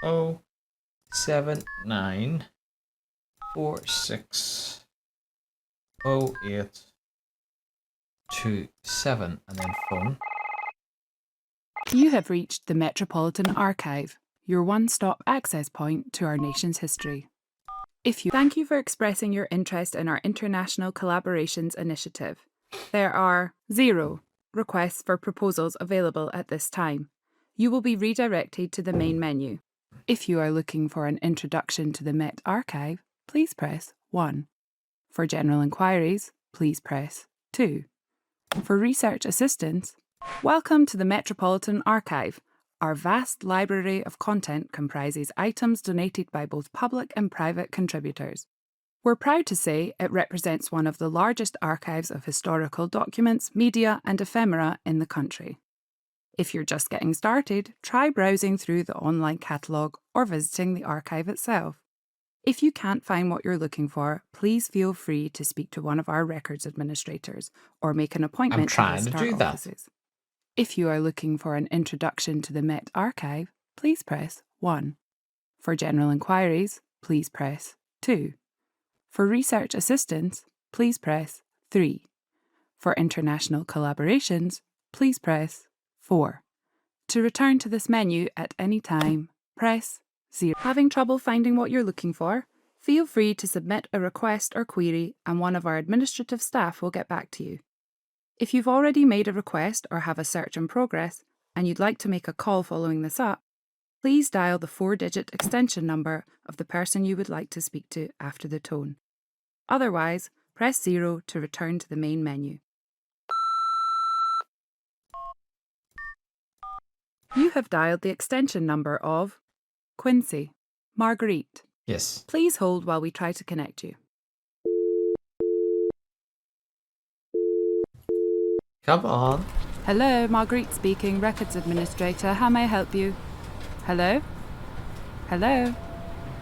079460827 and then phone. You have reached the Metropolitan Archive, your one-stop access point to our nation's history. Thank you for expressing your interest in our International Collaborations Initiative. There are 0 requests for proposals available at this time. You will be redirected to the main menu. If you are looking for an introduction to the Met Archive, please press 1. For general inquiries, please press 2. For research assistance, welcome to the Metropolitan Archive. Our vast library of content comprises items donated by both public and private contributors. We're proud to say it represents one of the largest archives of historical documents, media, and ephemera in the country. If you're just getting started, try browsing through the online catalogue or visiting the archive itself. If you can't find what you're looking for, please feel free to speak to one of our records administrators or make an appointment to visit our offices. If you are looking for an introduction to the Met Archive, please press 1. For general inquiries, please press 2. For research assistance, please press 3. For international collaborations, please press 4. To return to this menu at any time, press 0. Having trouble finding what you're looking for? Feel free to submit a request or query and one of our administrative staff will get back to you. If you've already made a request or have a search in progress and you'd like to make a call following this up, please dial the 4-digit extension number of the person you would like to speak to after the tone. Otherwise, press 0 to return to the main menu. You have dialed the extension number of Quincy Marguerite. Yes. Please hold while we try to connect you. Come on. Hello, Marguerite speaking, Records Administrator. How may I help you? Hello? Hello?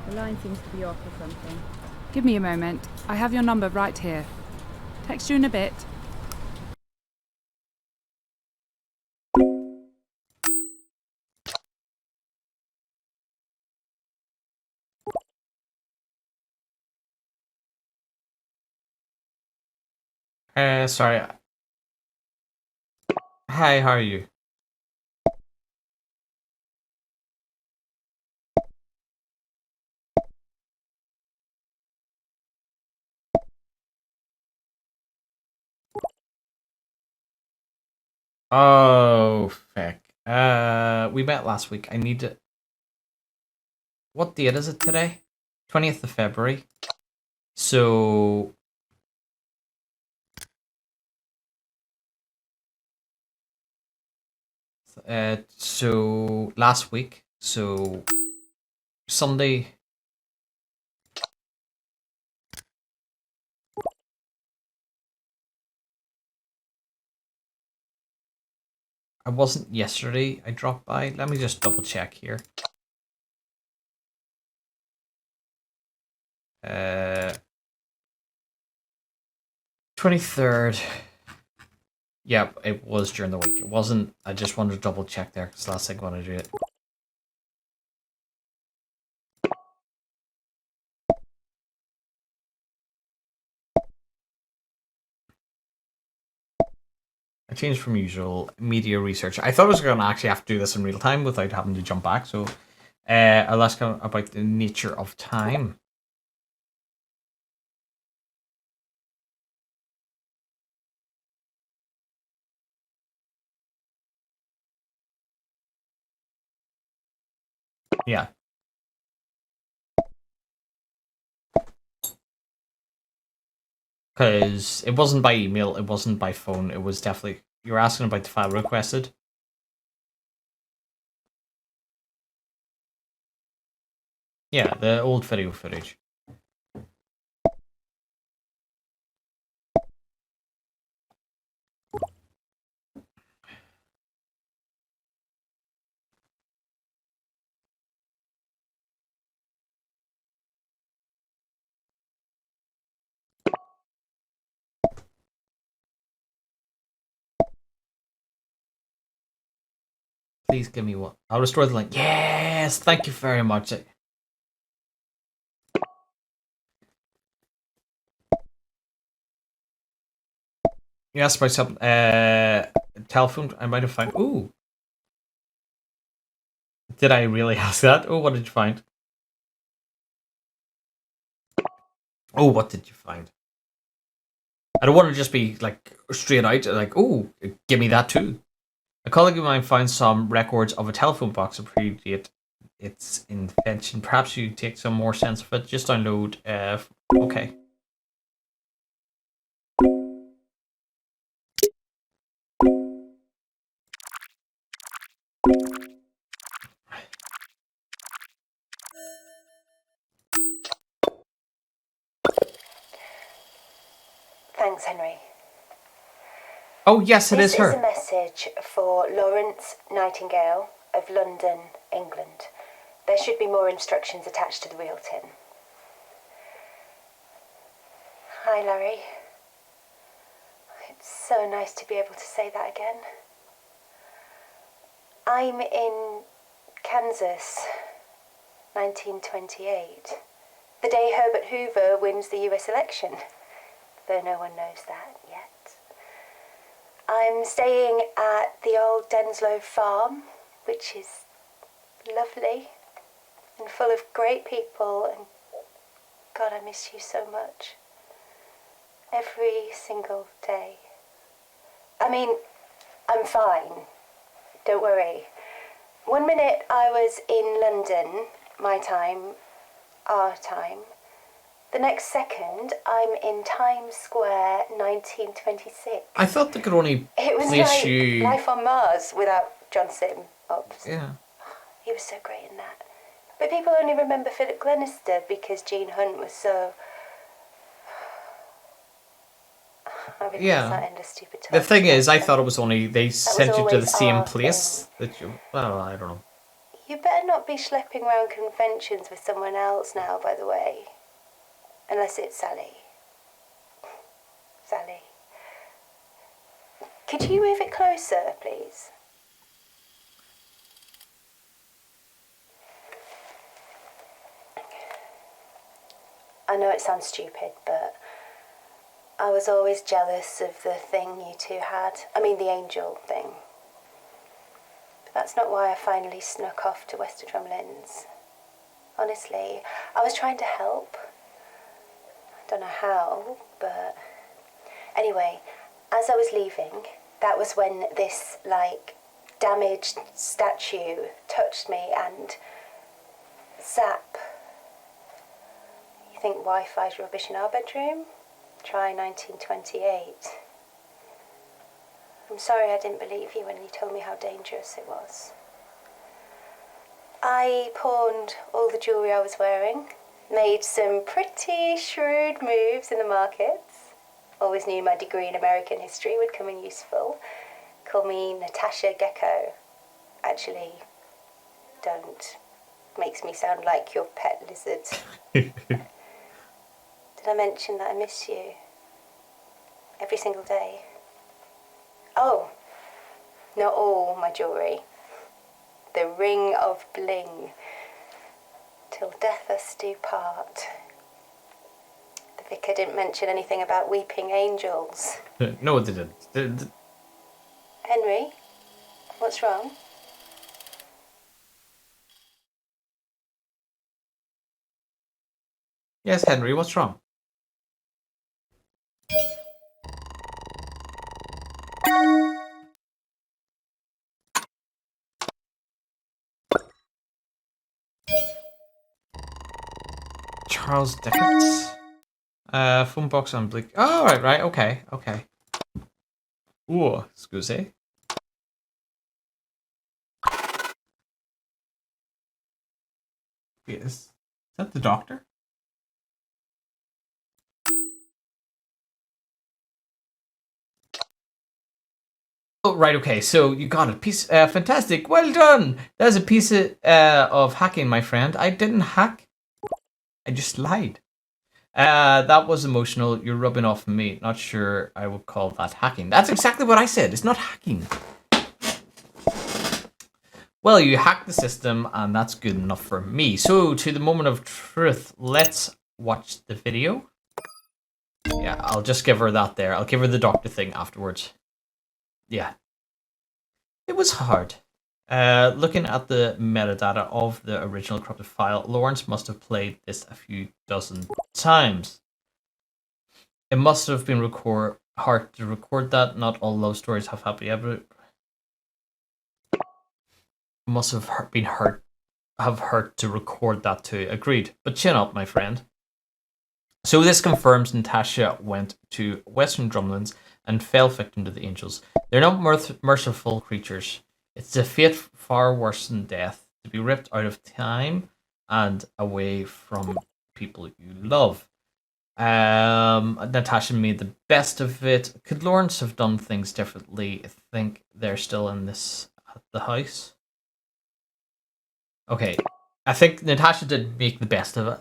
The line seems to be off or something. Give me a moment. I have your number right here. Text you in a bit. Sorry. Hi, how are you? Oh, feck. We met last week. I need to... What date is it today? 20th of February. So... So last week, so Sunday. I wasn't yesterday. I dropped by. Let me just double check here. 23rd. Yep, it was during the week. It wasn't. I just wanted to double check there because last thing I wanted to do it. I changed from usual media research. I thought I was going to actually have to do this in real time without having to jump back. So I'll ask about the nature of time. Yeah. Because it wasn't by email, it wasn't by phone, it was definitely... You were asking about the file requested? Yeah, the old video footage. Please give me one. I'll restore the link. Yes! Yes, thank you very much. You asked about some telephone. I might have found. Ooh, did I really ask that? Oh, what did you find? Oh, what did you find? I don't want to just be like straight out, like, oh, give me that too. A colleague of mine found some records of a telephone box that predate its invention. Perhaps you take some more sense of it. Just download. Okay. Thanks, Henry. Oh, yes, it is her. This is a message for Lawrence Nightingale of London, England. There should be more instructions attached to the real tin. Hi, Larry. It's so nice to be able to say that again. I'm in Kansas, 1928. The day Herbert Hoover wins the US election, though no one knows that yet. I'm staying at the old Denslow farm, which is lovely and full of great people, and God, I miss you so much. Every single day. I mean, I'm fine. Don't worry. One minute I was in London, my time, our time. The next second, I'm in Times Square, 1926. I thought they could only It was place like you. Life on Mars without John Simm-Obbs. Yeah. He was so great in that. But people only remember Philip Glenister because Gene Hunt was so... I really Yeah. that end of stupid talk. The thing is, I thought it was only they sent you to the always same our place that you. Well, I don't know. You better not be schlepping around conventions with someone else now, by the way. Unless it's Sally. Sally. Could you move it closer, please? I know it sounds stupid, but I was always jealous of the thing you two had. I mean, the angel thing. But that's not why I finally snuck off to Wester Drumlins. Honestly, I was trying to help. I don't know how, but... Anyway, as I was leaving, that was when this, like, damaged statue touched me and... Zap. You think Wi-Fi's rubbish in our bedroom? Try 1928. I'm sorry I didn't believe you when you told me how dangerous it was. I pawned all the jewellery I was wearing, made some pretty shrewd moves in the markets. Always knew my degree in American history would come in useful. Call me Natasha Gecko. Actually, don't. Makes me sound like your pet lizard. Did I mention that I miss you? Every single day. Oh, not all my jewellery. The ring of bling. Till death us do part. The vicar didn't mention anything about weeping angels. No, it didn't. Henry, what's wrong? Yes, Henry, what's wrong? Charles Dickens? Phone box on Bleak. Oh, right, okay. Ooh, scusi. Yes. Is that the doctor? Oh, right, okay, so you got it. Fantastic, well done! That's a piece of hacking, my friend. I didn't hack. I just lied. That was emotional. You're rubbing off on me. Not sure I would call that hacking. That's exactly what I said. It's not hacking. Well, you hacked the system, and that's good enough for me. So, to the moment of truth, let's watch the video. Yeah, I'll just give her that there. I'll give her the doctor thing afterwards. Yeah. It was hard. Looking at the metadata of the original corrupted file, Lawrence must have played this a few dozen times. It must have been hard to record that. Not all love stories have happy ever. Must have hurt to record that too. Agreed. But chin up, my friend. So this confirms Natasha went to Western Drumlands and fell victim to the angels. They're not merciful creatures. It's a fate far worse than death, to be ripped out of time and away from people you love. Natasha made the best of it. Could Lawrence have done things differently? I think they're still in this at the house. Okay, I think Natasha did make the best of it.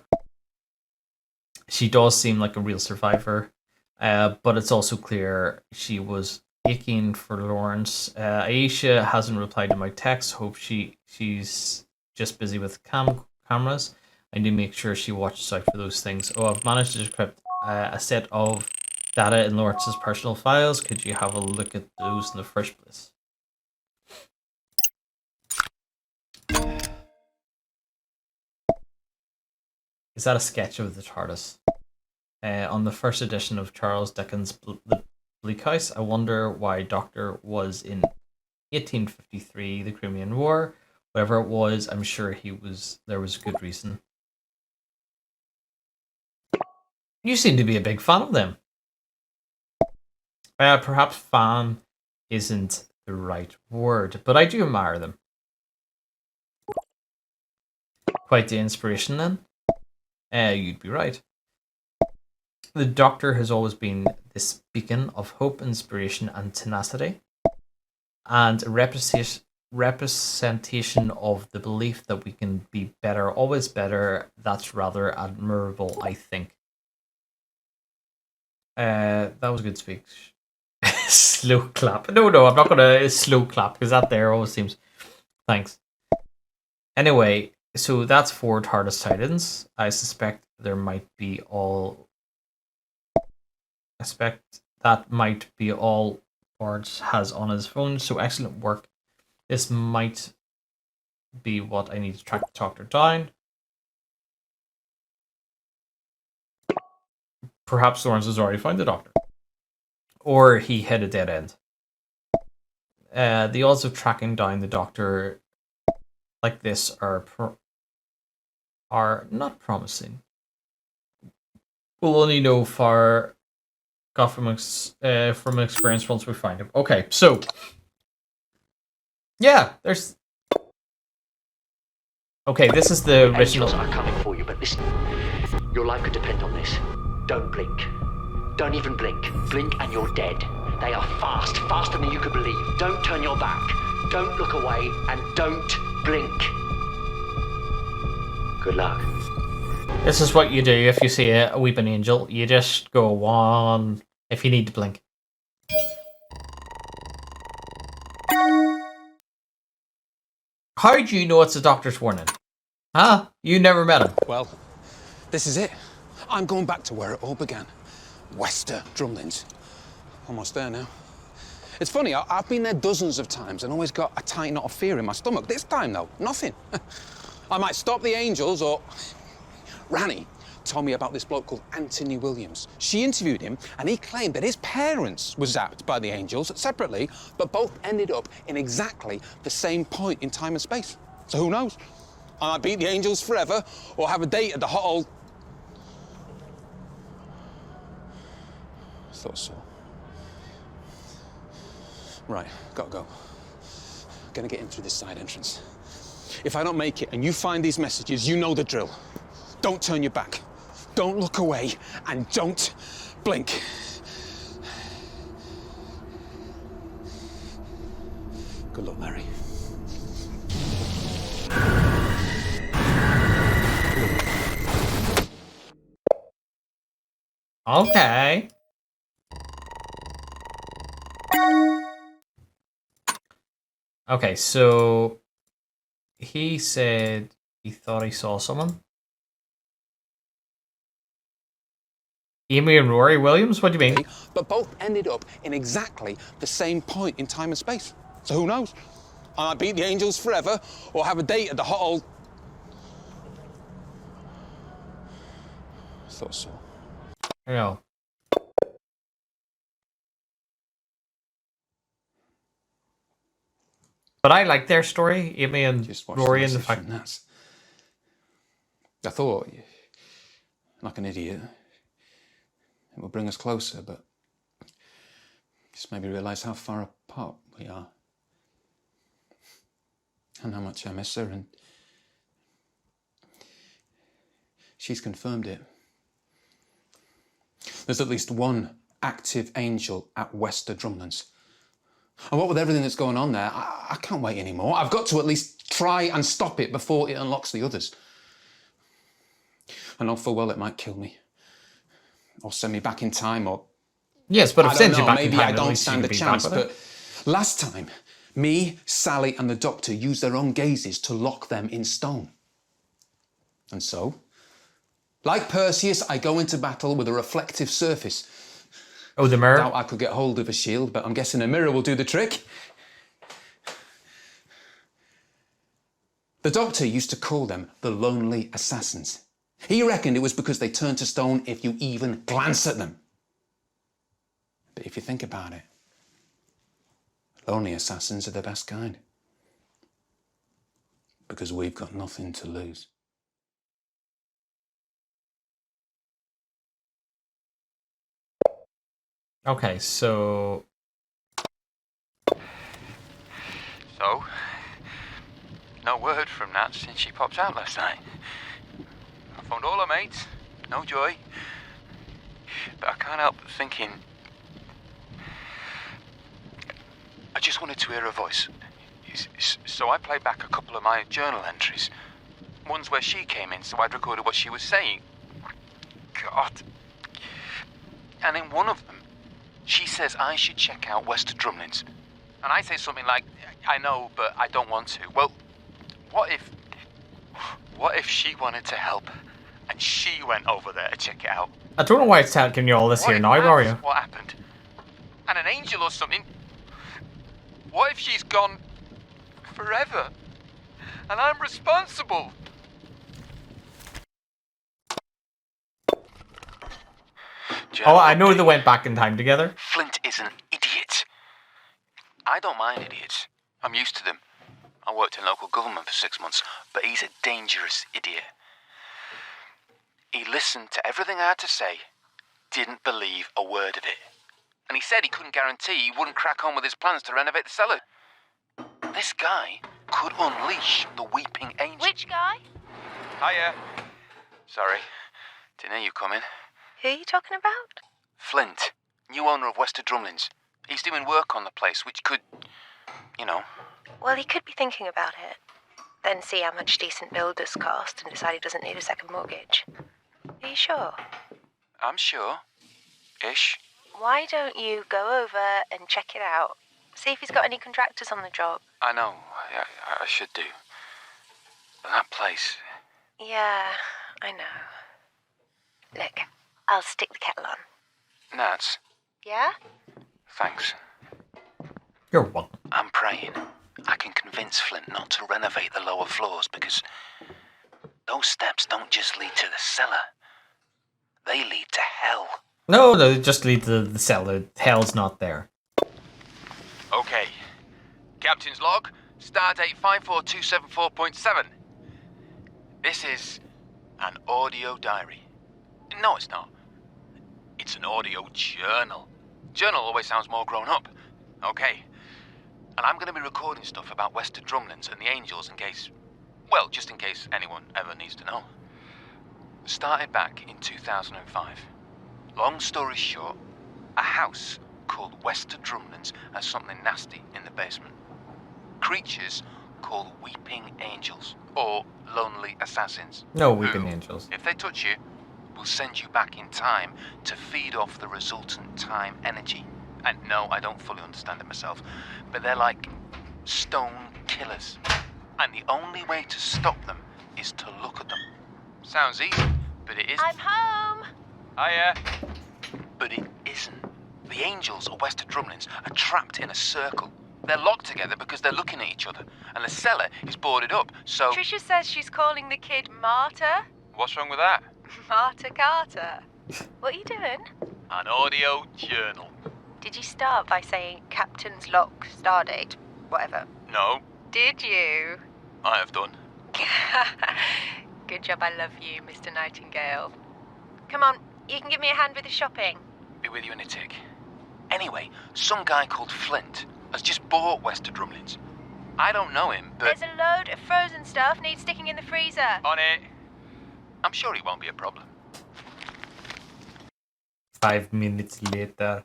She does seem like a real survivor, but it's also clear she was aching for Lawrence. Aisha hasn't replied to my text. Hope she's just busy with cameras. I need to make sure she watches out for those things. Oh, I've managed to decrypt a set of data in Lawrence's personal files. Could you have a look at those in the first place? Is that a sketch of the TARDIS? On the first edition of Charles Dickens' The Bleak House, I wonder why Doctor was in 1853, the Crimean War. Whatever it was, I'm sure there was a good reason. You seem to be a big fan of them. Perhaps fan isn't the right word, but I do admire them. Quite the inspiration then. You'd be right. The Doctor has always been this beacon of hope, inspiration, and tenacity, and a representation of the belief that we can be better, always better. That's rather admirable, I think. That was a good speech. Slow clap. No, I'm not gonna slow clap because that there always seems. Thanks. Anyway, so that's 4 TARDIS Titans. I suspect that might be all Bards has on his phone. So excellent work. This might be what I need to track the Doctor down. Perhaps Lawrence has already found the Doctor, or he hit a dead end. The odds of tracking down the Doctor like this are not promising. We'll only know from experience once we find him. Okay, so yeah, there's. Okay, this is the original. Angels are coming for you, but listen, your life could depend on this. Don't blink. Don't even blink. Blink and you're dead. They are fast, faster than you could believe. Don't turn your back. Don't look away, and don't blink. Good luck. This is what you do if you see a weeping angel. You just go one if you need to blink. How do you know it's a Doctor's warning? Huh? You never met him. Well, this is it. I'm going back to where it all began. Wester Drumlins. Almost there now. It's funny, I've been there dozens of times and always got a tight knot of fear in my stomach. This time, though, nothing. I might stop the angels or... Rani told me about this bloke called Anthony Williams. She interviewed him and he claimed that his parents were zapped by the angels separately, but both ended up in exactly the same point in time and space. So who knows? I might beat the angels forever or have a date at the hot old... Thought so. Right, gotta go. Gonna get in through this side entrance. If I don't make it and you find these messages, you know the drill. Don't turn your back. Don't look away and don't blink. Good luck, Larry. Okay. Okay, so he said he thought he saw someone. Amy and Rory Williams? What do you mean? But both ended up in exactly the same point in time and space. So who knows? I might beat the angels forever or have a date at the hot old... I thought so. I know. But I like their story, Amy and Just watch Rory, and the message fact from Nats. I thought, like an idiot, it would bring us closer, but just made me realise how far apart we are. And how much I miss her, and she's confirmed it. There's at least one active angel at Wester Drumlands. And what with everything that's going on there, I can't wait anymore. I've got to at least try and stop it before it unlocks the others. I know full well it might kill me. Or send me back in time, or... yes, but if I it don't sends you know, back in maybe time, I at don't least you stand can a be chance, back with it. but last time, me, Sally and the Doctor used their own gazes to lock them in stone. And so, like Perseus, I go into battle with a reflective surface. Oh, the mirror? Doubt I could get hold of a shield, but I'm guessing a mirror will do the trick. The Doctor used to call them the Lonely Assassins. He reckoned it was because they turned to stone if you even glance at them. But if you think about it, lonely assassins are the best kind. Because we've got nothing to lose. Okay, so... So, no word from Nat since she popped out last night. I phoned all her mates, no joy. But I can't help thinking... I just wanted to hear her voice. So I played back a couple of my journal entries. Ones where she came in, so I'd recorded what she was saying. God. And in one of them, she says I should check out Wester Drumlins. And I say something like, I know, but I don't want to. Well, what if she wanted to help and she went over there to check it out? I don't know why it's telling you all this What here if now, that's Mario. what happened? And an angel or something? What if she's gone forever? And I'm responsible? Oh, I know they went back in time together. Flint is an idiot. I don't mind idiots. I'm used to them. I worked in local government for 6 months, but he's a dangerous idiot. He listened to everything I had to say, didn't believe a word of it. And he said he couldn't guarantee he wouldn't crack on with his plans to renovate the cellar. This guy could unleash the Weeping Angel. Which guy? Hiya. Sorry, didn't hear you coming. Who are you talking about? Flint, new owner of Wester Drumlins. He's doing work on the place, which could, you know... Well, he could be thinking about it. Then see how much decent builders cost and decide he doesn't need a second mortgage. Are you sure? I'm sure. Ish. Why don't you go over and check it out? See if he's got any contractors on the job. I know. I should do. But that place... Yeah, I know. Look, I'll stick the kettle on. Nats, Yeah? thanks. You're one. I'm praying I can convince Flint not to renovate the lower floors because those steps don't just lead to the cellar. They lead to hell. No, they just lead to the cell. The hell's not there. Okay. Captain's log, stardate 54274.7. This is an audio diary. No, it's not. It's an audio journal. Journal always sounds more grown up. Okay. And I'm going to be recording stuff about Wester Drumlins and the Angels in case... well, just in case anyone ever needs to know. Started back in 2005. Long story short, a house called Wester Drumlins has something nasty in the basement. Creatures called Weeping Angels, or Lonely Assassins. No Weeping who, Angels. if they touch you, will send you back in time to feed off the resultant time energy. And no, I don't fully understand it myself, but they're like stone killers. And the only way to stop them is to look at them. Sounds easy, but it isn't. I'm home. Hiya. But it isn't. The angels of Wester Drumlins are trapped in a circle. They're locked together because they're looking at each other, and the cellar is boarded up, so... Trisha says she's calling the kid Marta. What's wrong with that? Marta Carter. What are you doing? An audio journal. Did you start by saying Captain's Log, Stardate, whatever? No, Did you? I have done. Good job, I love you, Mr. Nightingale. Come on, you can give me a hand with the shopping. Be with you in a tick. Anyway, some guy called Flint has just bought Wester Drumlins. I don't know him, but... There's a load of frozen stuff needs sticking in the freezer. On it. I'm sure he won't be a problem. 5 minutes later.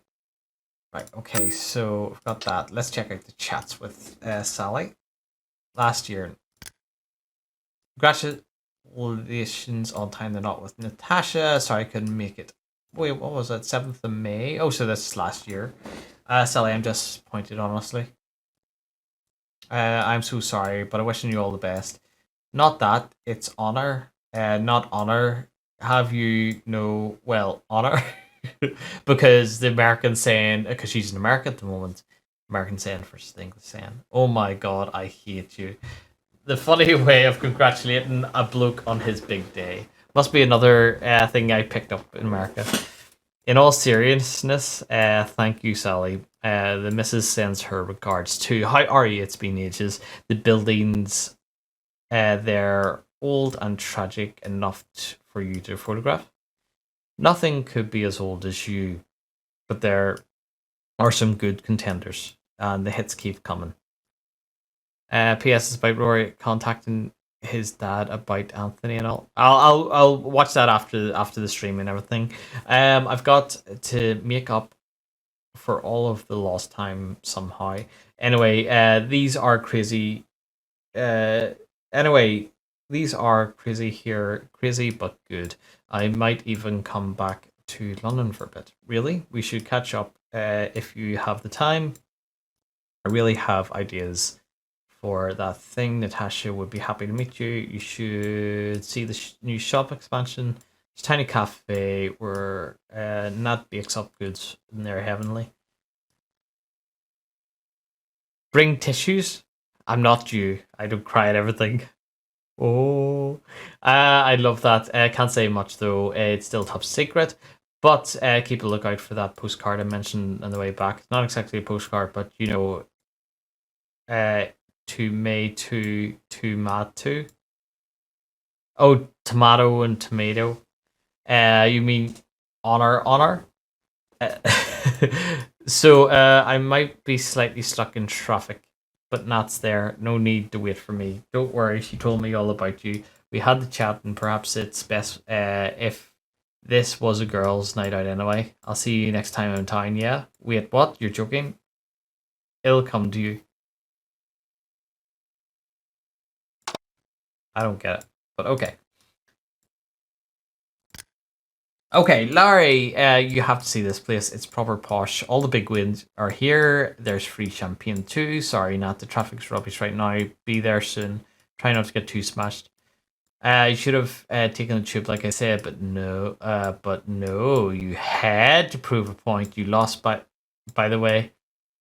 Right, okay, so I've got that. Let's check out the chats with Sally. Last year. Congratulations on tying the knot with Natasha. Sorry I couldn't make it. Wait, what was it? 7th of May? Oh, so this is last year. Sally, I'm disappointed, honestly. I'm so sorry, but I'm wishing you all the best. Not that, it's honor. Not honor. Have you no, well, honor. Because the American saying, because she's an American at the moment, American saying first English saying, oh my god, I hate you. The funny way of congratulating a bloke on his big day. Must be another thing I picked up in America. In all seriousness, thank you, Sally. The missus sends her regards too. How are you? It's been ages. The buildings, they're old and tragic enough for you to photograph. Nothing could be as old as you, but there are some good contenders, and the hits keep coming. P.S. is about Rory contacting his dad about Anthony and all. I'll watch that after the stream and everything. I've got to make up for all of the lost time somehow. Anyway, these are crazy. These are crazy here, crazy but good. I might even come back to London for a bit. Really, we should catch up if you have the time. I really have ideas for that thing. Natasha would be happy to meet you. You should see the new shop expansion. It's a tiny cafe where Nat bakes up goods and they're heavenly. Bring tissues. I'm not you. I don't cry at everything. Oh, I love that. Can't say much though. It's still top secret. But keep a lookout for that postcard I mentioned on the way back. Not exactly a postcard, but you know, to May to Matt 2. Oh, tomato and tomato. You mean honor? So I might be slightly stuck in traffic, but Nat's there. No need to wait for me. Don't worry, she told me all about you. We had the chat, and perhaps it's best if this was a girls' night out anyway. I'll see you next time I'm in town, yeah? Wait, what? You're joking? It'll come to you. I don't get it, but okay. Okay, Larry, you have to see this place. It's proper posh. All the big wins are here. There's free champagne too. Sorry, Nat, the traffic's rubbish right now. Be there soon. Try not to get too smashed. You should have taken the tube, like I said, but no. You had to prove a point. You lost by the way.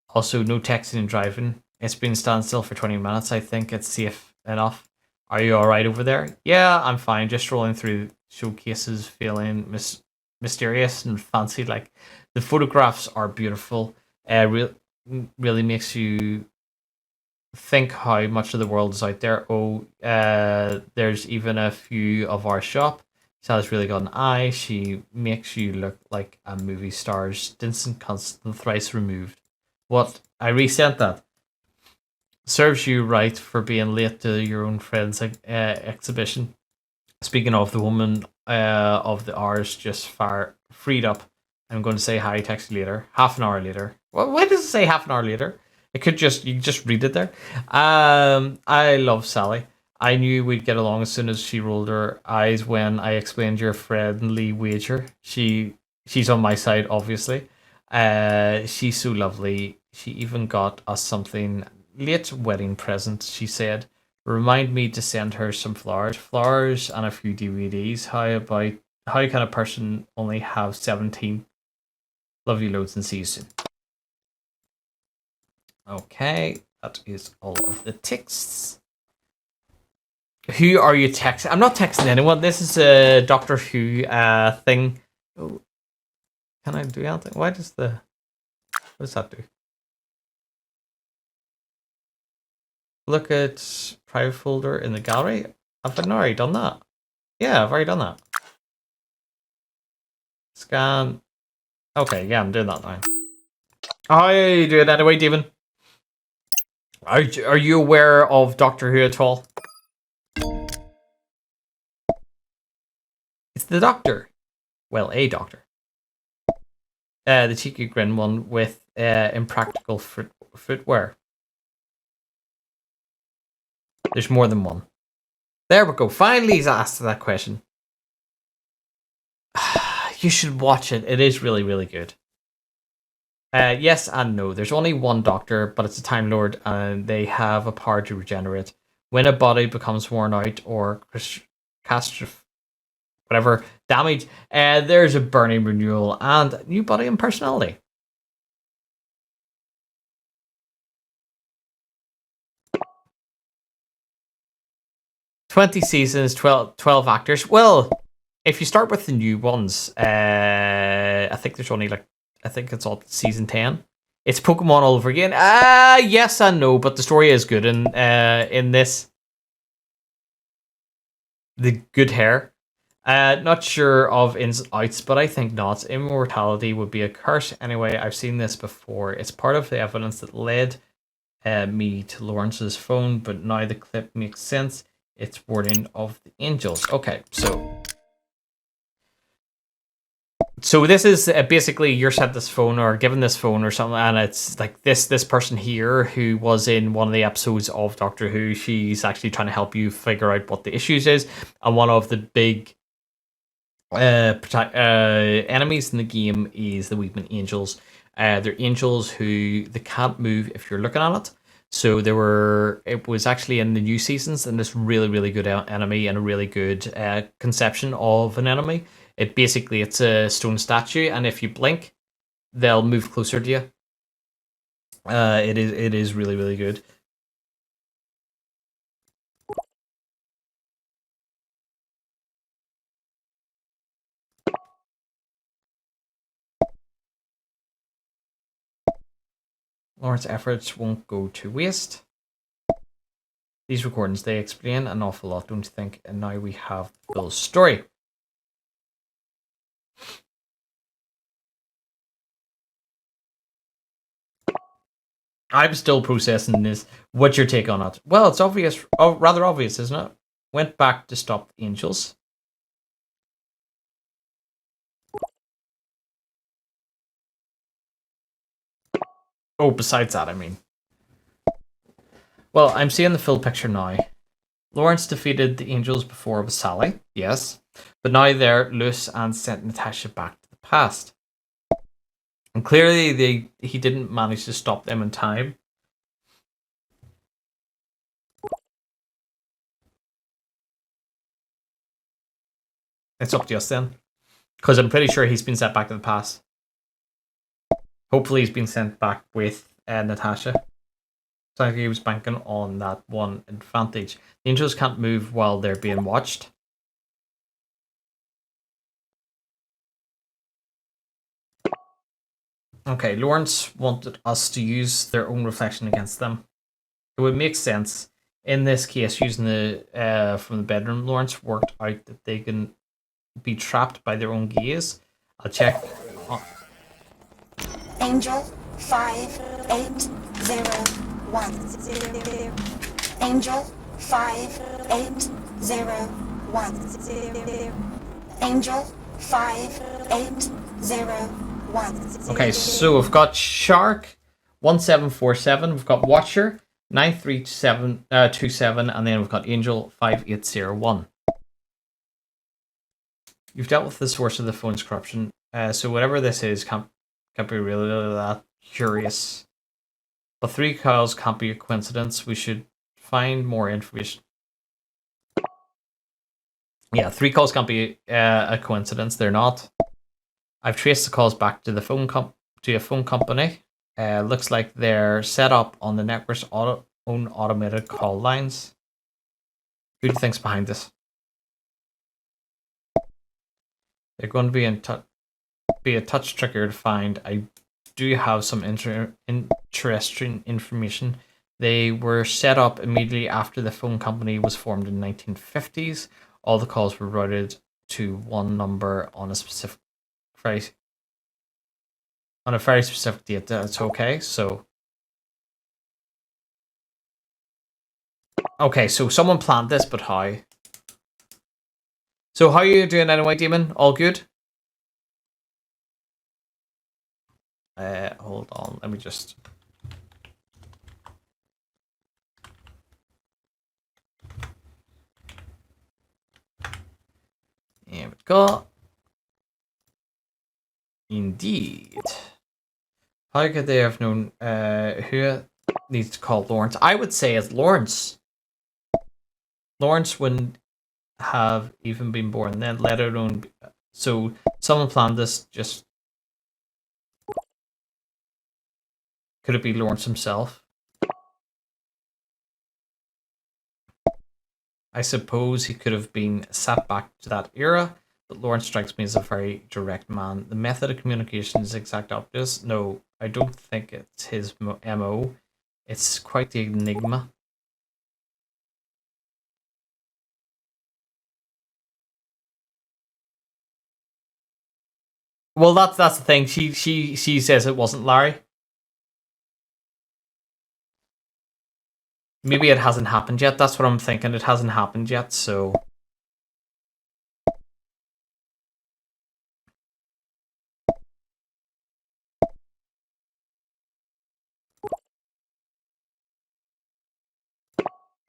Also, no texting and driving. It's been standstill for 20 minutes. I think it's safe enough. Are you all right over there? Yeah, I'm fine. Just rolling through showcases, feeling mysterious and fancy. Like the photographs are beautiful. Really makes you think how much of the world is out there. Oh, there's even a few of our shop. Sally's really got an eye. She makes you look like a movie star's distant, constant, thrice removed. What? I resent that. Serves you right for being late to your own friend's exhibition. Speaking of, the woman of the hours just freed up. I'm going to say hi, text you later. Half an hour later. Well, why does it say half an hour later? It could just, you just read it there. I love Sally. I knew we'd get along as soon as she rolled her eyes when I explained your friendly wager. She's on my side, obviously. She's so lovely. She even got us something late wedding present, she said. Remind me to send her some flowers. Flowers and a few DVDs. How can a person only have 17? Love you loads and see you soon. Okay, that is all of the texts. Who are you texting? I'm not texting anyone. This is a Doctor Who thing. Oh, can I do anything? Why does what does that do? Look at private folder in the gallery. Have I already done that? Yeah, I've already done that. Scan. Okay, yeah, I'm doing that now. I do it anyway, Devon. Are you aware of Doctor Who at all? It's the Doctor. Well, a Doctor. The cheeky grin one with impractical footwear. There's more than one. There we go. Finally, he's asked that question. You should watch it. It is really, really good. Yes and no. There's only one Doctor, but it's a Time Lord, and they have a power to regenerate. When a body becomes worn out or whatever damage, there's a burning renewal and new body and personality. seasons, 12 actors. Well, if you start with the new ones, I think there's only I think it's all season 10. It's Pokemon all over again. Yes and no, but the story is good in this. The good hair. Not sure of ins and outs, but I think not. Immortality would be a curse. Anyway, I've seen this before. It's part of the evidence that led me to Lawrence's phone, but now the clip makes sense. It's wording of the angels. Okay, so this is basically you're sent this phone or given this phone or something, and it's like this person here who was in one of the episodes of Doctor Who. She's actually trying to help you figure out what the issues is, and one of the big enemies in the game is the Weeping Angels. They're angels who they can't move if you're looking at it. So it was actually in the new seasons, and this really, really good enemy and a really good conception of an enemy. It's a stone statue, and if you blink, they'll move closer to you. It is really, really good. Lawrence's efforts won't go to waste. These recordings, they explain an awful lot, don't you think? And now we have the full story. I'm still processing this. What's your take on it? Well, it's obvious, rather obvious, isn't it? Went back to stop the angels. Oh, besides that, I mean. Well, I'm seeing the full picture now. Lawrence defeated the angels before with Sally, yes. But now they're loose and sent Natasha back to the past. And clearly he didn't manage to stop them in time. It's up to us then. Because I'm pretty sure he's been sent back to the past. Hopefully he's been sent back with Natasha. Sounds like he was banking on that one advantage. The angels can't move while they're being watched. Okay, Lawrence wanted us to use their own reflection against them. It would make sense. In this case, using the from the bedroom, Lawrence worked out that they can be trapped by their own gaze. I'll check. Angel 5801. Angel 5801. Angel 5801. Okay, so we've got Shark 1747, we've got Watcher 93727, and then we've got Angel 5801. You've dealt with the source of the phone's corruption, so whatever this is can't be really that curious. But 3 coils can't be a coincidence. We should find more information. Yeah, 3 calls can't be a coincidence. They're not. I've traced the calls back to the phone to a phone company. Looks like they're set up on the network's own automated call lines. Who do you think's behind this? They're going to be a touch trickier to find. I do have some interesting information. They were set up immediately after the phone company was formed in the 1950s. All the calls were routed to one number on a specific very specific date. That's okay. So someone planned this, but how? So how are you doing anyway, Demon? All good? Hold on. Let me just... Here we go. Indeed. How could they have known who needs to call Lawrence? I would say it's Lawrence. Lawrence wouldn't have even been born then, let alone... So, someone planned this, just... Could it be Lawrence himself? I suppose he could have been set back to that era, but Lawrence strikes me as a very direct man. The method of communication is exact opposite. No, I don't think it's his MO. It's quite the enigma. Well, that's the thing. She says it wasn't Larry. Maybe it hasn't happened yet. That's what I'm thinking. It hasn't happened yet, so...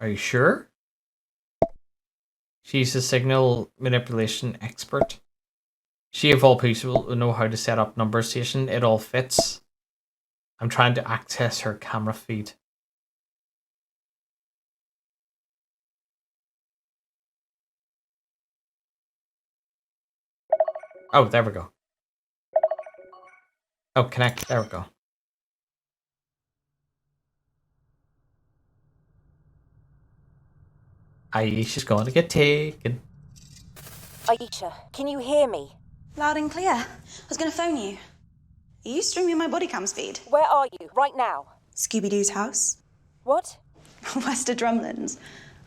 Are you sure? She's a signal manipulation expert. She of all people will know how to set up number station. It all fits. I'm trying to access her camera feed. Oh, there we go. Oh, connect. There we go. Aisha's going to get taken. Aisha, can you hear me? Loud and clear. I was going to phone you. Are you streaming my body cams feed? Where are you, right now? Scooby-Doo's house. What? Wester Drumlins.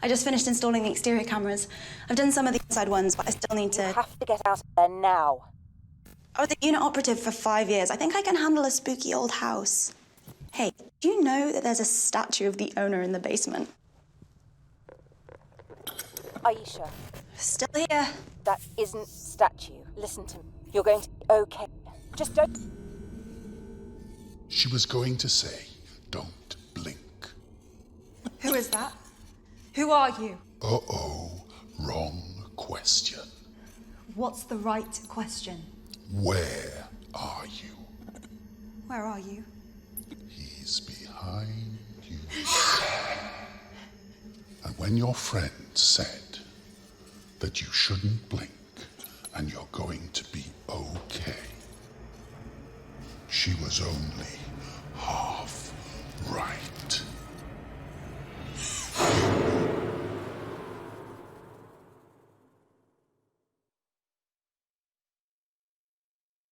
I just finished installing the exterior cameras. I've done some of the inside ones, but I still need to... You have to get out of there now. I was the unit operative for 5 years. I think I can handle a spooky old house. Hey, do you know that there's a statue of the owner in the basement? Aisha. Still here. That isn't statue. Listen to me. You're going to be okay. Just don't... She was going to say, don't blink. Who is that? Who are you? Uh-oh, wrong question. What's the right question? Where are you? Where are you? He's behind you. And when your friend said that you shouldn't blink and you're going to be okay, she was only half right.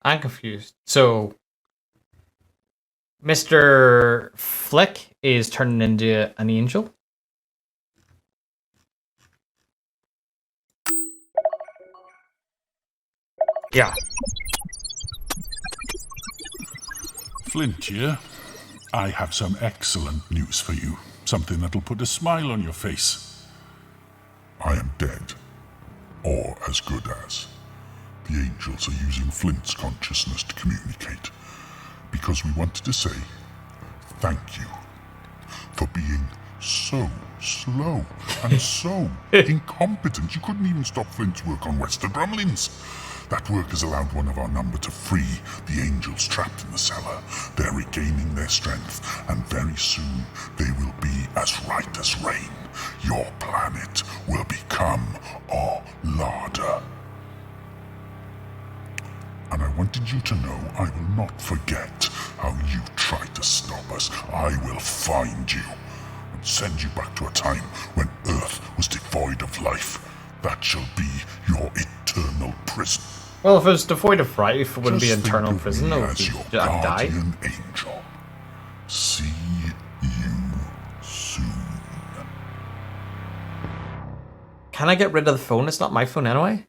I'm confused. So, Mr. Flick is turning into an angel? Yeah. Flint here. I have some excellent news for you. Something that'll put a smile on your face. I am dead. Or as good as. The angels are using Flint's consciousness to communicate. Because we wanted to say thank you for being so slow and so incompetent. You couldn't even stop Flint's work on Wester Drumlins. That work has allowed one of our number to free the angels trapped in the cellar. They're regaining their strength, and very soon they will be as right as rain. your planet will become our larder. And I wanted you to know I will not forget how you tried to stop us. I will find you and send you back to a time when Earth was devoid of life. That shall be your eternal prison. Well, if it was devoid of life, it wouldn't be Just eternal think of prison. me It would as be your die. guardian angel. See you soon. Can I get rid of the phone? It's not my phone anyway.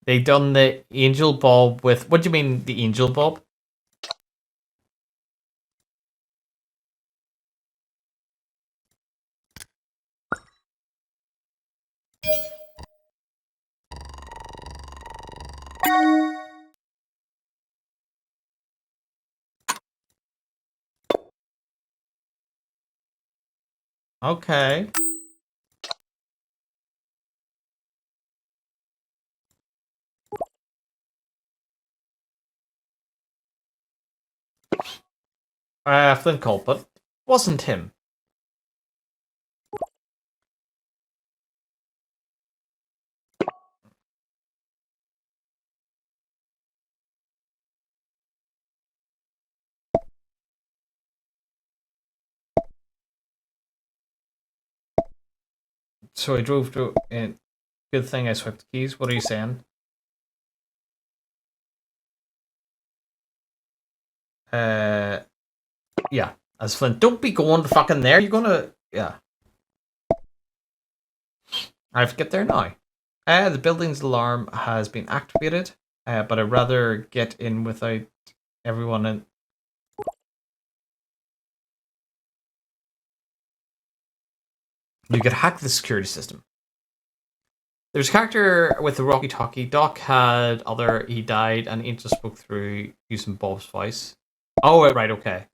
They done the angel bulb with... What do you mean, the angel bulb? Okay. Flint culprit. Wasn't him. So I drove to... good thing I swiped the keys. What are you saying? Yeah. As Flint, don't be going fucking there. You're gonna... Yeah. I have to get there now. The building's alarm has been activated, but I'd rather get in without everyone in. You could hack the security system. There's a character with the walkie-talkie. Doc had other... He died, and Angel spoke through using Bob's voice. Oh, right, okay.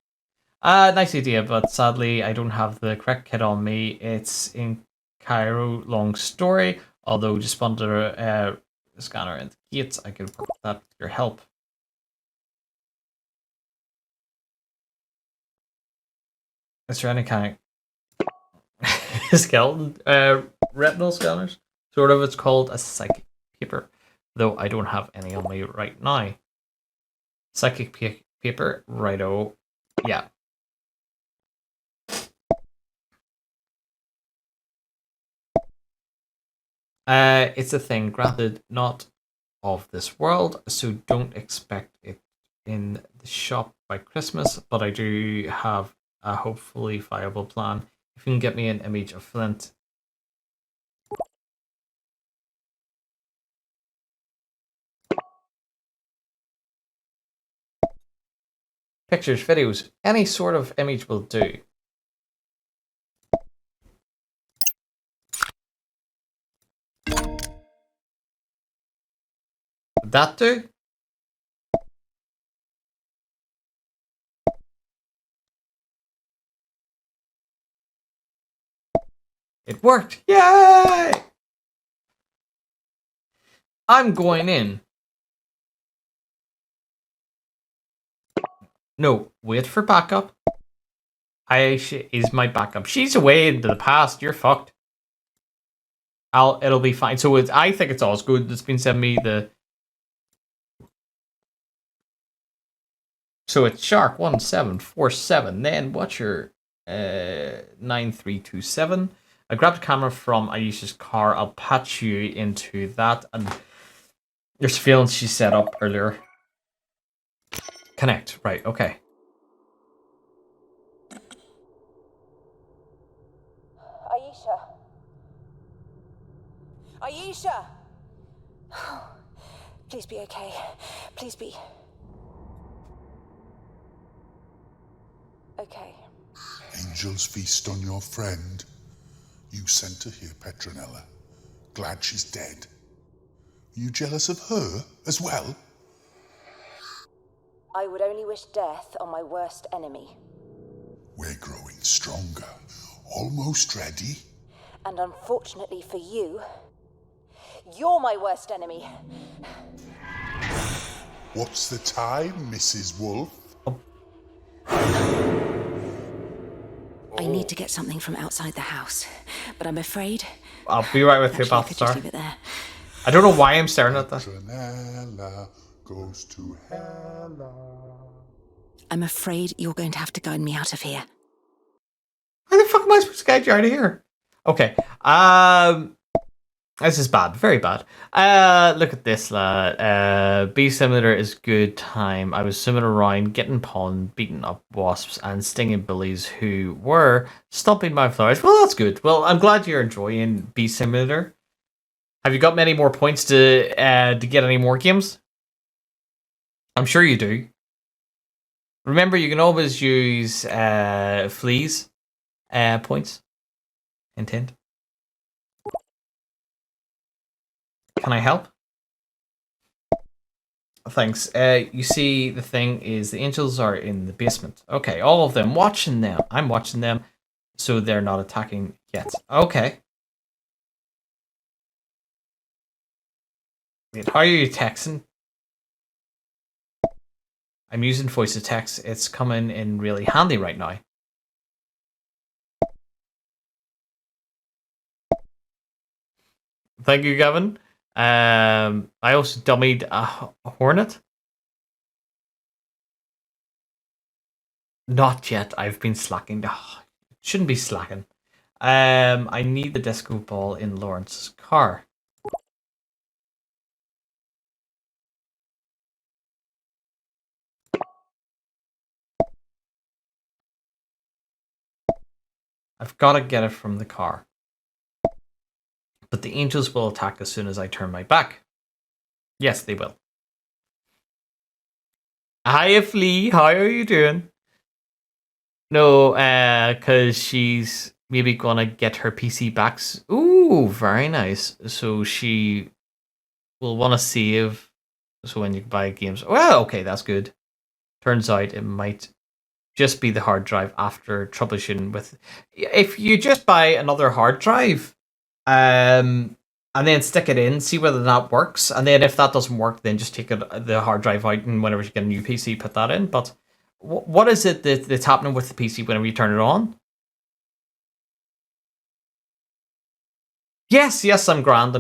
Nice idea, but sadly I don't have the correct kit on me. It's in Cairo, long story. Although just under a scanner and the gates, I could work that with your help. Is there any kind of skeleton retinal scanners? Sort of. It's called a psychic paper, though I don't have any on me right now. Psychic paper, righto. Yeah. It's a thing, granted not of this world, so don't expect it in the shop by Christmas, but I do have a hopefully viable plan. If you can get me an image of Flint. Pictures, videos, any sort of image will do. Would that do? It worked! Yay! I'm going in. No, wait for backup. Aisha is my backup. She's away into the past. You're fucked. It'll be fine. So I think it's all good. It's been sending me the... So it's Shark 1747. Then what's your 9327? I grabbed a camera from Aisha's car. I'll patch you into that. And your surveillance she set up earlier. Connect. Right, okay. Aisha! Please be okay. Please be... okay. Angels feast on your friend. You sent her here, Petronella. Glad she's dead. Are you jealous of her as well? I would only wish death on my worst enemy. We're growing stronger. Almost ready. And unfortunately for you, you're my worst enemy. What's the time, Mrs. Wolf? need to get something from outside the house, but I'm afraid... I'll be right with you, Actually, I could just Balthazar. leave it there. I don't know why I'm staring at that. Petronella goes to Hella. I'm afraid you're going to have to guide me out of here. How the fuck am I supposed to get you out of here? Okay. This is bad. Very bad. Look at this, lad. Bee Simulator is good time. I was swimming around, getting pond, beating up wasps, and stinging bullies who were stomping my flowers. Well, that's good. Well, I'm glad you're enjoying Bee Simulator. Have you got many more points to get any more games? I'm sure you do. Remember, you can always use fleas points. Hint, hint. Can I help? Thanks. You see, the thing is, the angels are in the basement. Okay, all of them. Watching them. I'm watching them, so they're not attacking yet. Okay. Wait, how are you texting? I'm using voice to text. It's coming in really handy right now. Thank you, Gavin. I also dummied a hornet. Not yet. I've been slacking. Shouldn't be slacking. I need the disco ball in Lawrence's car. I've got to get it from the car. But the angels will attack as soon as I turn my back. Yes, they will. Hiya, Flea. How are you doing? No, because she's maybe gonna get her PC back. Ooh, very nice. So she will want to save. So when you buy games, well, okay, that's good. Turns out it might just be the hard drive after troubleshooting with. If you just buy another hard drive, and then stick it in, see whether that works, and then if that doesn't work, then just take the hard drive out, and whenever you get a new PC, put that in. But what is it that's happening with the PC whenever you turn it on? Yes, I'm grand.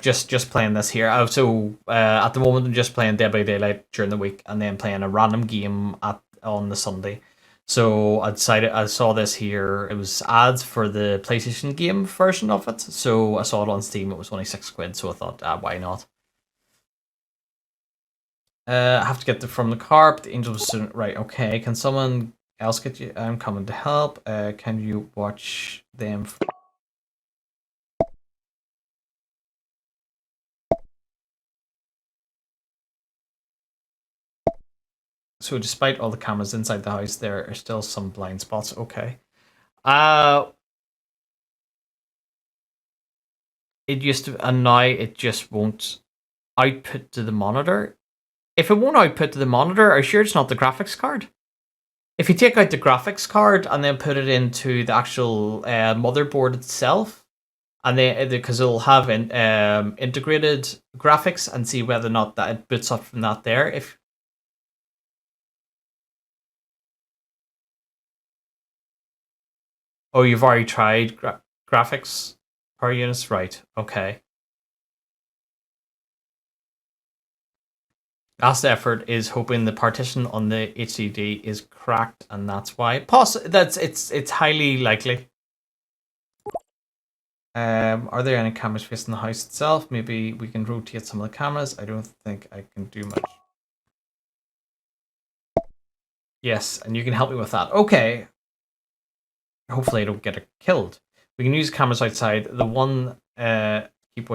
Just playing this here. At the moment, I'm just playing Dead by Daylight during the week, and then playing a random game on the Sunday. So I decided, I saw this here. It was ads for the PlayStation game version of it. So I saw it on Steam. It was only £6, so I thought, why not? I have to get it from the car, but the angel was soon. Right, okay. Can someone else get you? I'm coming to help. Can you watch them? So despite all the cameras inside the house, there are still some blind spots. Okay. It used to, and now it just won't output to the monitor. If it won't output to the monitor, are you sure it's not the graphics card? If you take out the graphics card and then put it into the actual motherboard itself, and then because it'll have integrated graphics, and see whether or not that it boots up from that there. Oh, you've already tried graphics power units? Right, okay. Last effort is hoping the partition on the HDD is cracked, and that's why. It's highly likely. Are there any cameras facing the house itself? Maybe we can rotate some of the cameras. I don't think I can do much. Yes, and you can help me with that. Okay. Hopefully I don't get it killed. We can use cameras outside. The one keep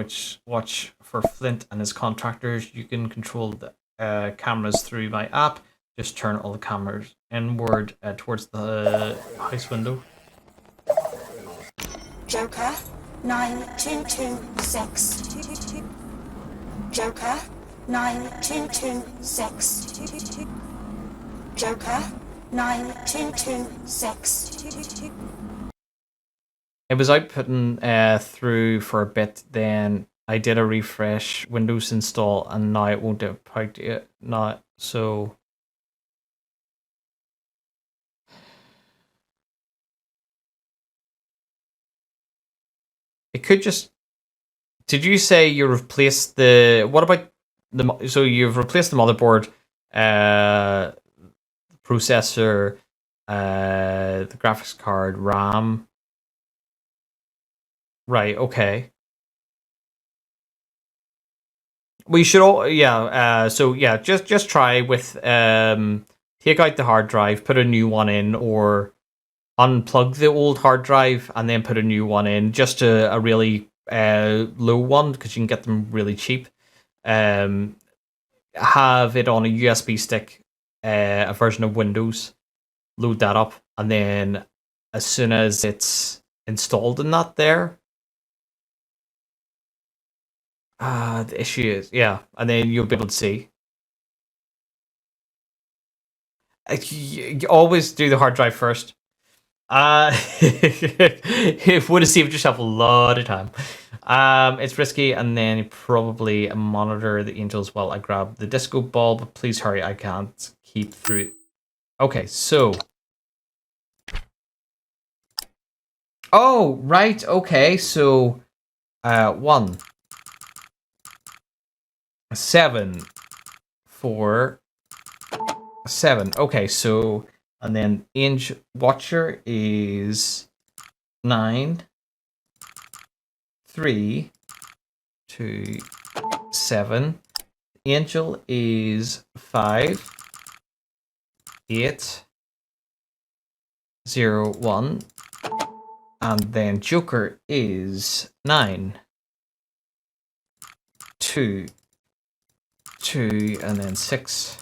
watch for Flint and his contractors. You can control the cameras through my app. Just turn all the cameras inward towards the house window. Joker 9226. Joker 9226. Joker 9226. It was outputting through for a bit, then I did a refresh, Windows install, and now it won't output it now. So It could just. Did you say you replaced the? What about the? So you've replaced the motherboard, processor, the graphics card, RAM. Right. Okay. We should all. Yeah. So yeah, just try with take out the hard drive, put a new one in, or unplug the old hard drive and then put a new one in, just a really low one because you can get them really cheap. Have it on a USB stick, a version of Windows, load that up, and then as soon as it's installed in that there, the issue is, yeah, and then you'll be able to see. You always do the hard drive first. It would have saved yourself a lot of time. It's risky, and then probably monitor the angels while I grab the disco ball, but please hurry, I can't keep through. Okay, so. Oh, right, okay, so 1, 7, 4, 7. Okay, so and then Angel Watcher is 9, 3, 2, 7. Angel is 5, 8, 0, 1. And then Joker is 9, 2, 2, and then 6.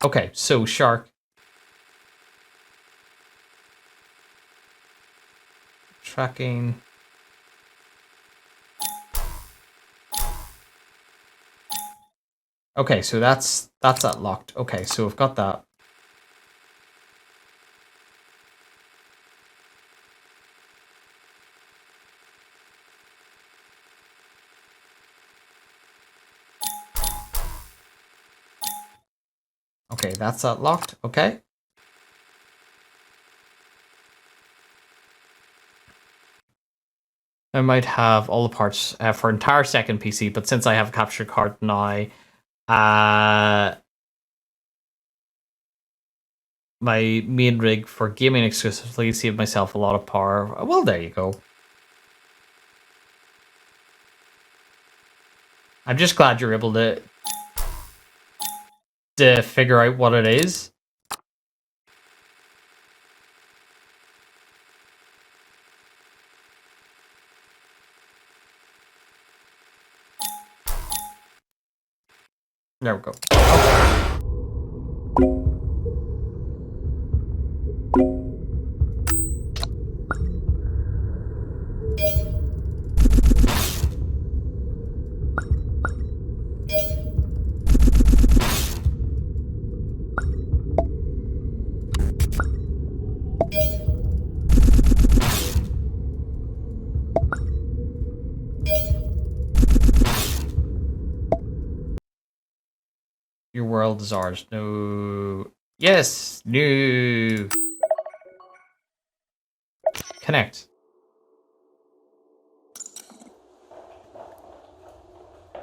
Okay, so Shark. Tracking. Okay, so that's that locked. Okay, so we've got that. Okay, that's that locked. Okay. I might have all the parts for entire second PC, but since I have a capture card now, my main rig for gaming exclusively saved myself a lot of power. Well, there you go. I'm just glad you're able to figure out what it is. There we go. Your world is ours. No. Yes. No. Connect.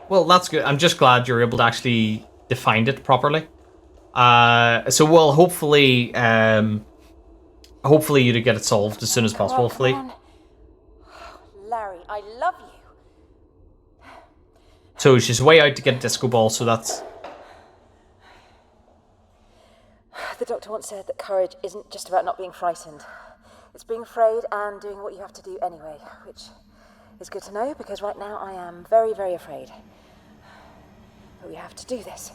Well, that's good. I'm just glad you're able to actually define it properly. So we'll hopefully you to get it solved as soon as possible. Hopefully. Larry, I love you. So she's way out to get a disco ball. So that's. The doctor once said that courage isn't just about not being frightened. It's being afraid and doing what you have to do anyway, which is good to know because right now I am very, very afraid. But we have to do this.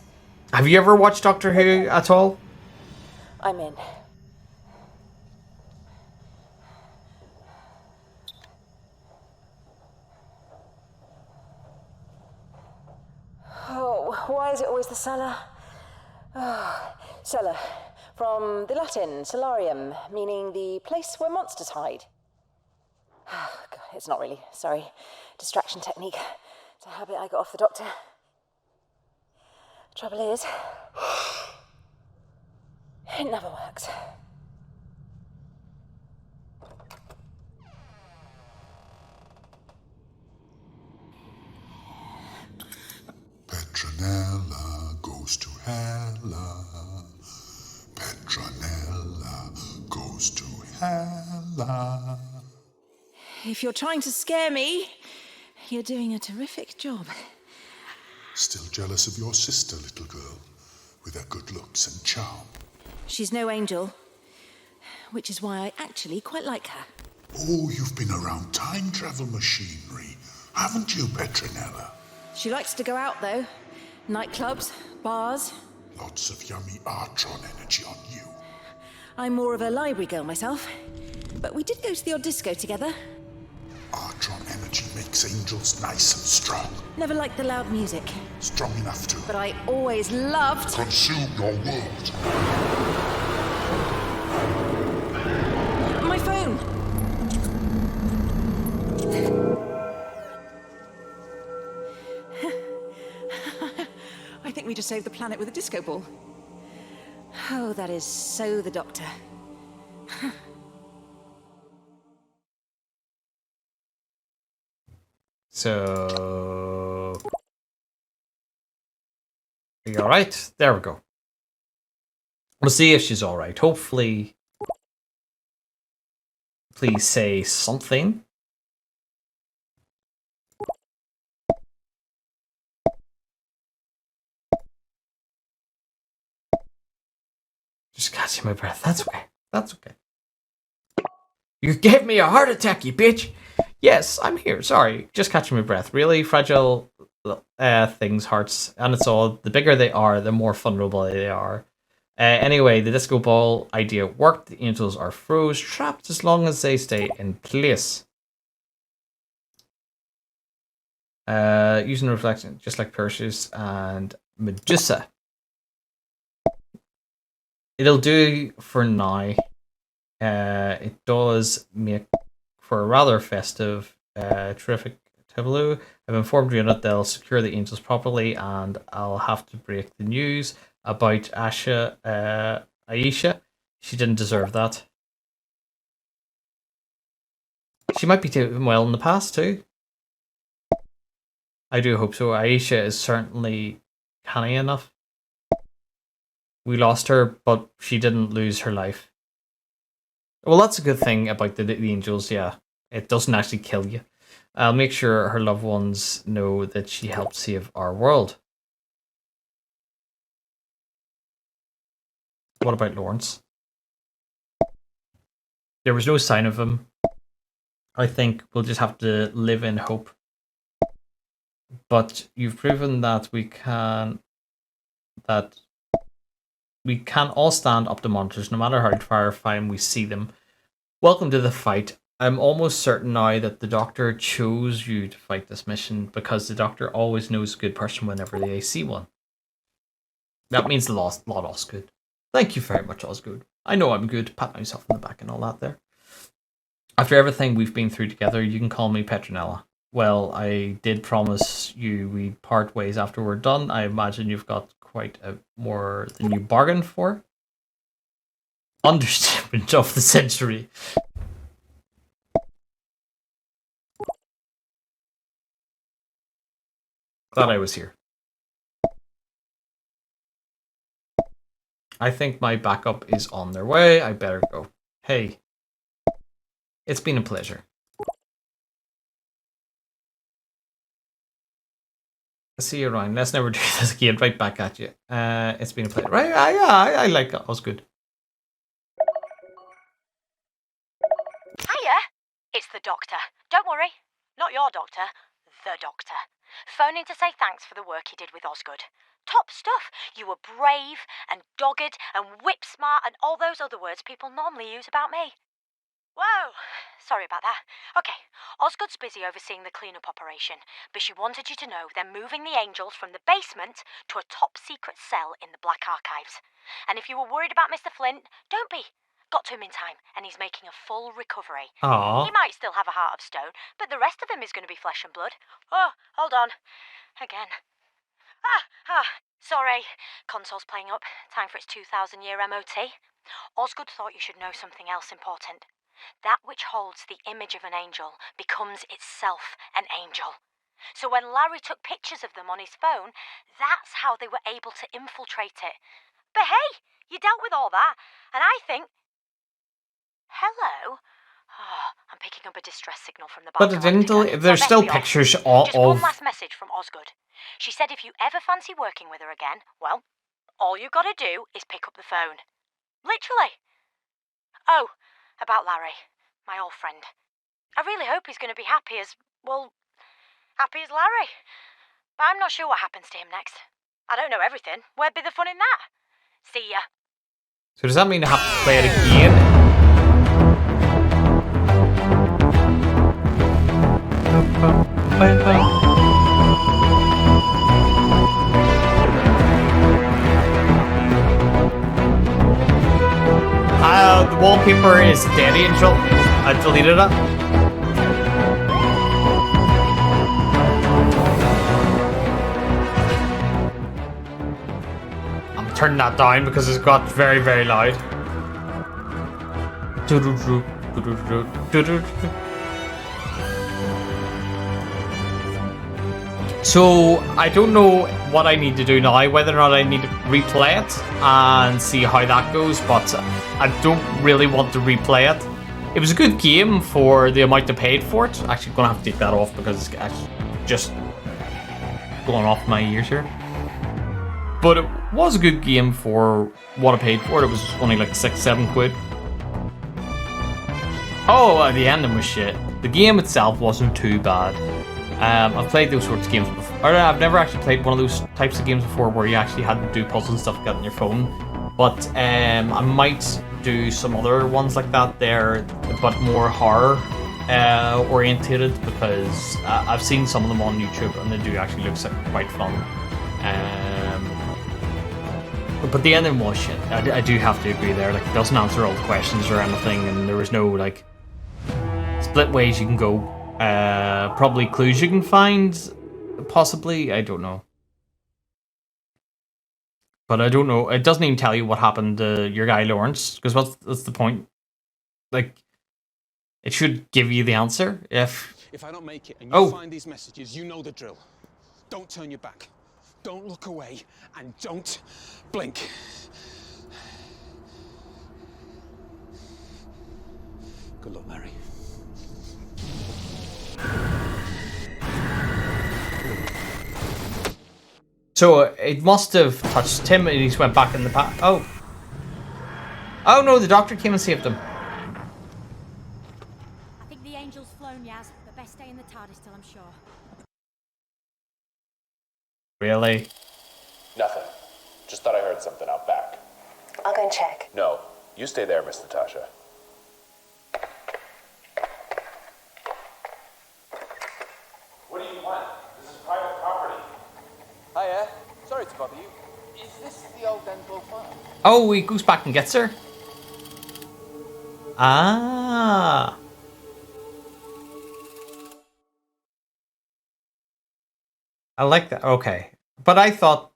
Have you ever watched Doctor Who at all? I'm in. Oh, why is it always the cellar? Oh, cellar. From the Latin, solarium, meaning the place where monsters hide. God, it's not really, sorry. Distraction technique. It's a habit I got off the doctor. Trouble is, it never works. Petronella goes to Hella. Petronella goes to Hella. If you're trying to scare me, you're doing a terrific job. Still jealous of your sister, little girl, with her good looks and charm. She's no angel, which is why I actually quite like her. Oh, you've been around time travel machinery, haven't you, Petronella? She likes to go out, though. Nightclubs, bars. Lots of yummy Artron energy on you. I'm more of a library girl myself, but we did go to the odd disco together. Artron energy makes angels nice and strong. Never liked the loud music. Strong enough to... But I always loved... consume your world. My phone! I think we just saved the planet with a disco ball. Oh, that is so the Doctor. So... Are you alright? There we go. We'll see if she's alright. Hopefully... Please say something. Just catching my breath. That's okay. That's okay. You gave me a heart attack, you bitch! Yes, I'm here. Sorry. Just catching my breath. Really fragile things, hearts. And it's all, the bigger they are, the more vulnerable they are. Anyway, the disco ball idea worked. The angels are froze, trapped as long as they stay in place. Using reflection, just like Perseus and Medusa. It'll do for now. It does make for a rather festive, terrific tableau. I've informed you that they'll secure the angels properly, and I'll have to break the news about Aisha. She didn't deserve that. She might be doing well in the past too. I do hope so. Aisha is certainly canny enough. We lost her, but she didn't lose her life. Well, that's a good thing about the angels, yeah. It doesn't actually kill you. I'll make sure her loved ones know that she helped save our world. What about Lawrence? There was no sign of him. I think we'll just have to live in hope. But you've proven that we can all stand up to monsters, no matter how terrifying we see them. Welcome to the fight. I'm almost certain now that the Doctor chose you to fight this mission, because the Doctor always knows a good person whenever they see one. That means a lot, Osgood. Thank you very much, Osgood. I know I'm good. Pat myself on the back and all that there. After everything we've been through together, you can call me Petronella. Well, I did promise you we'd part ways after we're done. I imagine you've got quite more than you bargained for. Understatement of the century. Glad I was here. I think my backup is on their way. I better go. Hey, it's been a pleasure. See you around. Let's never do this again. Right back at you. It's been a pleasure. Right? I like it. Osgood. Hiya! It's the Doctor. Don't worry. Not your doctor. The Doctor. Phoning to say thanks for the work he did with Osgood. Top stuff. You were brave and dogged and whip smart and all those other words people normally use about me. Whoa! Sorry about that. Okay, Osgood's busy overseeing the cleanup operation, but she wanted you to know they're moving the angels from the basement to a top-secret cell in the Black Archives. And if you were worried about Mr. Flint, don't be. Got to him in time, and he's making a full recovery. Aww. He might still have a heart of stone, but the rest of him is going to be flesh and blood. Oh, hold on. Again. Sorry. Console's playing up. Time for its 2,000-year MOT. Osgood thought you should know something else important. That which holds the image of an angel becomes itself an angel. So when Larry took pictures of them on his phone, that's how they were able to infiltrate it. But hey, you dealt with all that, and I think... Hello? Oh, I'm picking up a distress signal from the But it didn't delete. There's still pictures Just of. one last message from Osgood. She said if you ever fancy working with her again, well, all you gotta do is pick up the phone. Literally. Oh, about Larry, my old friend. I really hope he's going to be happy as Larry. But I'm not sure what happens to him next. I don't know everything. Where'd be the fun in that? See ya. So does that mean I have to play it again? The wallpaper is Dead Angel. I deleted it. I'm turning that down because it's got very, very loud. So I don't know what I need to do now, whether or not I need to replay it and see how that goes, but I don't really want to replay it. It was a good game for the amount I paid for it. Actually, gonna have to take that off because it's actually just going off my ears here. But it was a good game for what I paid for it. It was only like 6-7 quid. Oh, the ending was shit. The game itself wasn't too bad. I've played those sorts of games before. Or I've never actually played one of those types of games before where you actually had to do puzzles and stuff like that on your phone. But I might do some other ones like that there, but more horror orientated, because I've seen some of them on YouTube and they do actually look like quite fun. But the ending was shit. I do have to agree there. Like, it doesn't answer all the questions or anything, and there was no like split ways you can go. Probably clues you can find, possibly. I don't know. But I don't know. It doesn't even tell you what happened to your guy Lawrence, because what's the point? Like, it should give you the answer if I don't make it and you find these messages, you know the drill. Don't turn your back. Don't look away and don't blink. Good luck, Larry. So it must have touched him and he just went back in the past. Oh no, the doctor came and saved him. I think the Angel's flown, Yaz, but best stay in the TARDIS till I'm sure. Really? Nothing. Just thought I heard something out back. I'll go and check. No, you stay there, Miss Natasha. What do you want? This is private property. Hiya. Sorry to bother you. Is this the old Denslow farm? Oh, he goes back and gets her. Ah. I like that. Okay. But I thought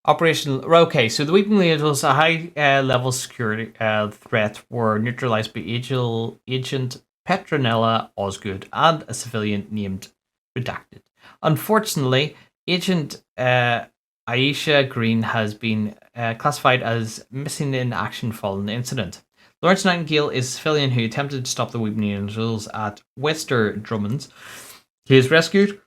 Operation... Okay, so the Weeping Angels, a high-level security threat, were neutralized by Agent Petronella Osgood and a civilian named Redacted. Unfortunately, Agent Aisha Green has been classified as missing in action following the incident. Lawrence Nightingale is a civilian who attempted to stop the Weeping Angels at Wester Drummond's. He is rescued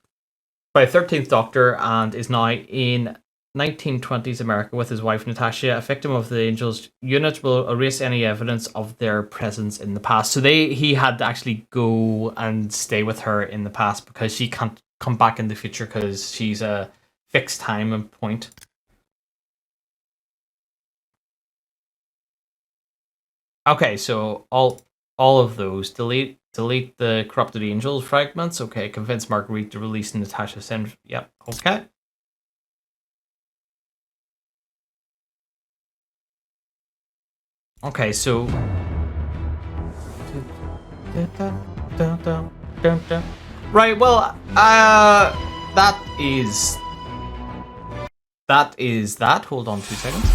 by a 13th Doctor and is now in 1920s America with his wife Natasha. A victim of the Angels unit will erase any evidence of their presence in the past. So he had to actually go and stay with her in the past because she can't come back in the future because she's a fixed time and point. Okay, so all of those delete the corrupted angels fragments. Okay, convince Marguerite to release Natasha. Send. Yep. Okay. Okay, so right. Well, that is that. Hold on 2 seconds.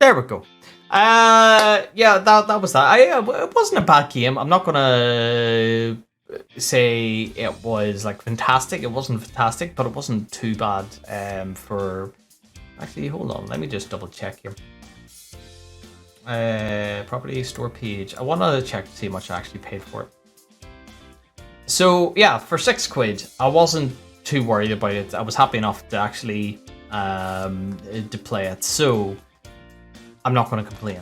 there we go. Yeah, that was that. It wasn't a bad game. I'm not gonna say it was like fantastic. It wasn't fantastic, but it wasn't too bad. For actually, hold on. Let me just double check here. Property store page. I want to check to see how much I actually paid for it. So yeah, for £6, I wasn't too worried about it. I was happy enough to actually to play it. So I'm not going to complain.